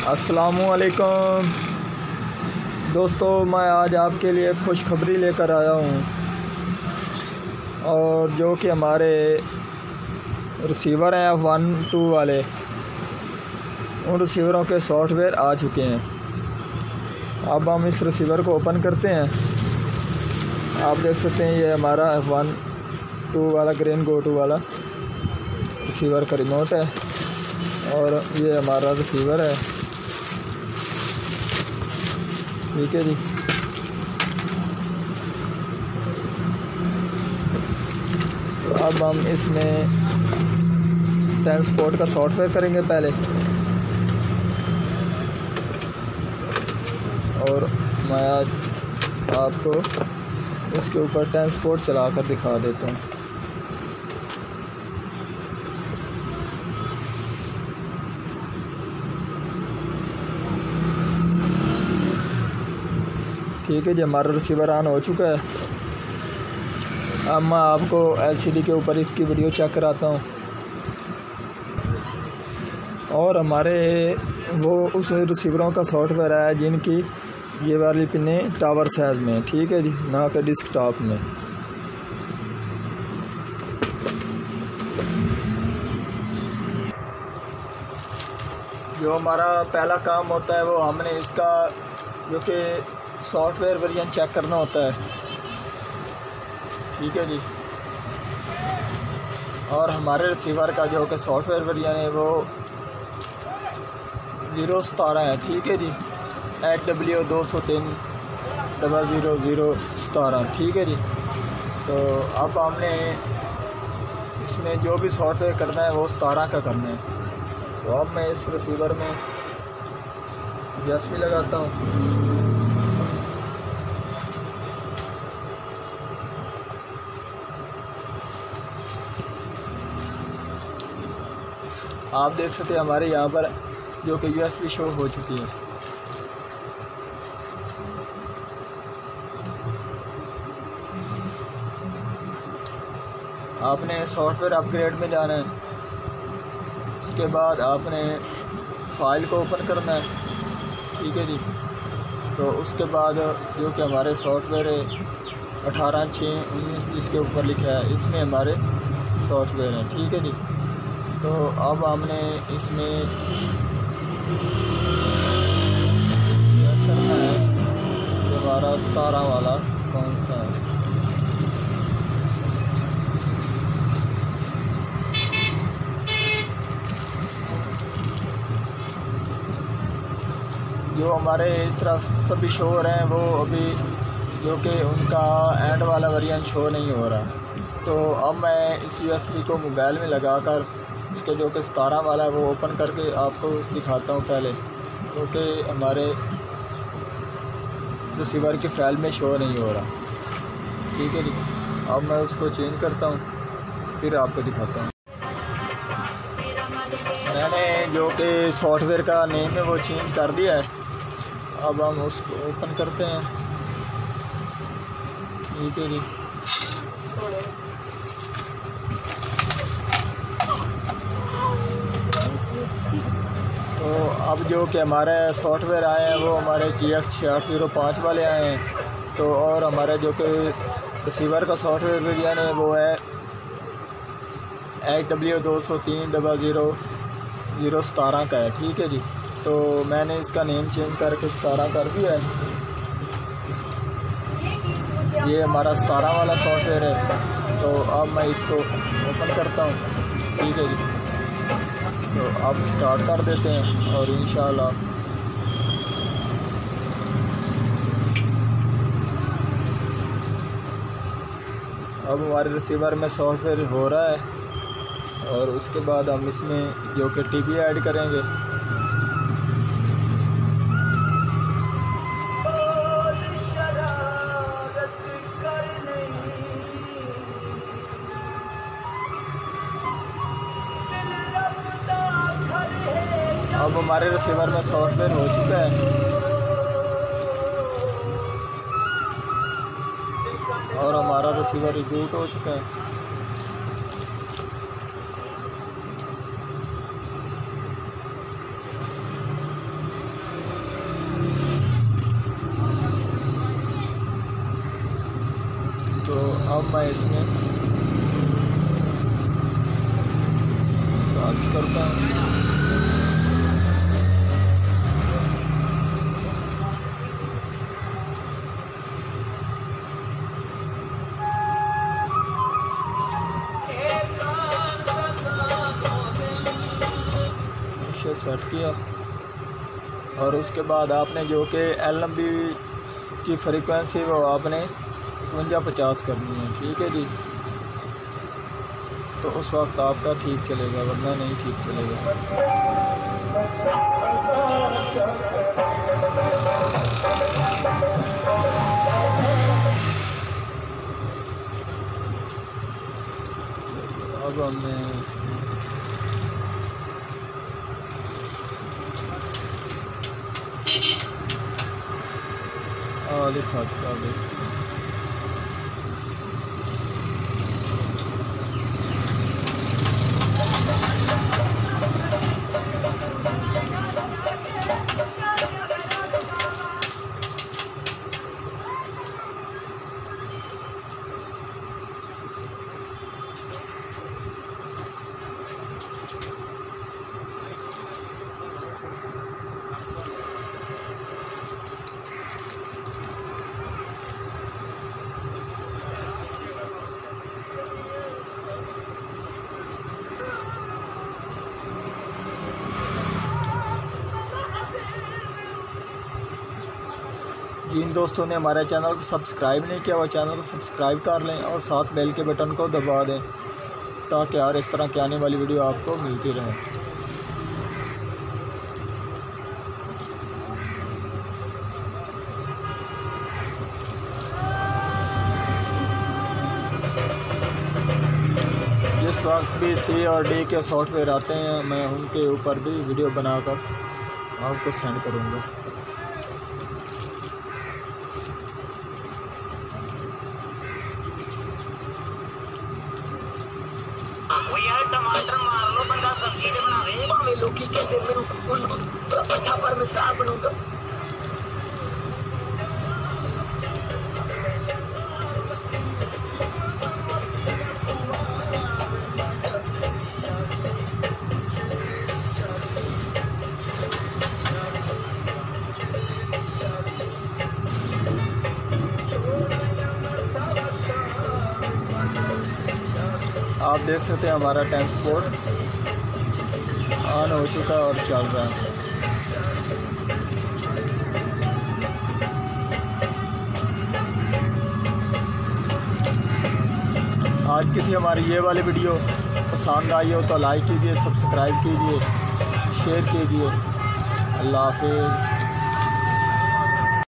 अस्सलामुअलैकुम दोस्तों, मैं आज आपके लिए खुशखबरी लेकर आया हूँ और जो कि हमारे रिसीवर हैं F1-2 वाले, उन रिसीवरों के सॉफ्टवेयर आ चुके हैं। अब हम इस रिसीवर को ओपन करते हैं। आप देख सकते हैं ये हमारा F1-2 वाला ग्रीन GoTo वाला रिसीवर का रिमोट है और ये हमारा रिसीवर है। ठीक है जी। तो अब हम इसमें ट्रांसपोर्ट का सॉफ्टवेयर करेंगे पहले, और मैं आज आपको इसके ऊपर ट्रांसपोर्ट चला कर दिखा देता हूँ। ठीक है जी, हमारा रिसीवर ऑन हो चुका है। अब मैं आपको LCD के ऊपर इसकी वीडियो चेक कराता हूँ और हमारे वो उस रिसीवरों का सॉफ्टवेयर है जिनकी ये वाली पिनें टावर साइज़ में, ठीक है जी, ना कि डिस्कटॉप में। जो हमारा पहला काम होता है वो हमने इसका जो कि सॉफ्टवेयर वर्जन चेक करना होता है। ठीक है जी। और हमारे रिसीवर का जो कि सॉफ्टवेयर वर्जन है वो 017 है। ठीक है जी, HW2030017। ठीक है जी। तो अब हमने इसमें जो भी सॉफ्टवेयर करना है वो 17 का करना है। तो अब मैं इस रिसीवर में USB लगाता हूँ। आप देख सकते हैं हमारे यहाँ पर जो कि USB शो हो चुकी है। आपने सॉफ्टवेयर अपग्रेड में जाना है, उसके बाद आपने फाइल को ओपन करना है। ठीक है जी। तो उसके बाद जो कि हमारे सॉफ्टवेयर 18/6/19 जिसके ऊपर लिखा है, इसमें हमारे सॉफ्टवेयर हैं। ठीक है जी। तो अब हमने इसमें करना है कि हमारा 17 वाला कौन सा है। जो हमारे इस तरफ सभी शो हो रहे हैं वो अभी जो कि उनका एंड वाला वेरिएंट शो नहीं हो रहा। तो अब मैं इस USB को मोबाइल में लगाकर उसके जो कि 17 वाला है वो ओपन करके आपको दिखाता हूँ पहले, क्योंकि हमारे रिसीवर की फाइल में शो नहीं हो रहा। ठीक है जी। अब मैं उसको चेंज करता हूँ, फिर आपको दिखाता हूँ। मैंने जो कि सॉफ्टवेयर का नेम है वो चेंज कर दिया है। अब हम उसको ओपन करते हैं। ठीक है जी। तो अब जो कि हमारे सॉफ्टवेयर आए हैं वो हमारे GX6605 वाले आए हैं। तो और हमारे जो कि रिसीवर का सॉफ्टवेयर वर्जन है वो है HW2030017 का है। ठीक है जी। तो मैंने इसका नेम चेंज करके 17 कर दिया है। ये हमारा 17 वाला सॉफ्टवेयर है। तो अब मैं इसको ओपन करता हूँ। ठीक है जी। तो अब स्टार्ट कर देते हैं और इंशाल्लाह अब हमारे रिसीवर में सॉफ्टवेयर हो रहा है और उसके बाद हम इसमें जो कि TB ऐड करेंगे। अब हमारे रिसीवर में सॉफ्टवेयर हो चुका है और हमारा रिसीवर रिबूट हो चुका है। अब मैं इसमें सर्च करता हूँ। सेट किया और उसके बाद आपने जो कि LMB की फ्रीक्वेंसी वो आपने 52-50 करनी है, ठीक है जी। तो उस वक्त आपका ठीक चलेगा, वरना नहीं ठीक चलेगा। अब हमने सर्च कर दी। जिन दोस्तों ने हमारे चैनल को सब्सक्राइब नहीं किया वो चैनल को सब्सक्राइब कर लें और साथ बेल के बटन को दबा दें ताकि यार इस तरह की आने वाली वीडियो आपको मिलती रहे। जिस वक्त भी C और D के सॉफ्टवेयर आते हैं मैं उनके ऊपर भी वीडियो बनाकर आपको सेंड करूँगा। यार टमाटर मार लो, बंदा सब्जी दे बनावे भावे लोकी कहते मेनू उन्नू पट्ठा पर मैं स्टार बनूंगा। आप देख सकते हैं हमारा ट्रांसपोर्ट ऑन हो चुका है और चल रहा है। आज की थी हमारी ये वाली वीडियो, पसंद आई हो तो लाइक कीजिए, सब्सक्राइब कीजिए, शेयर कीजिए। अल्लाह हाफिज़।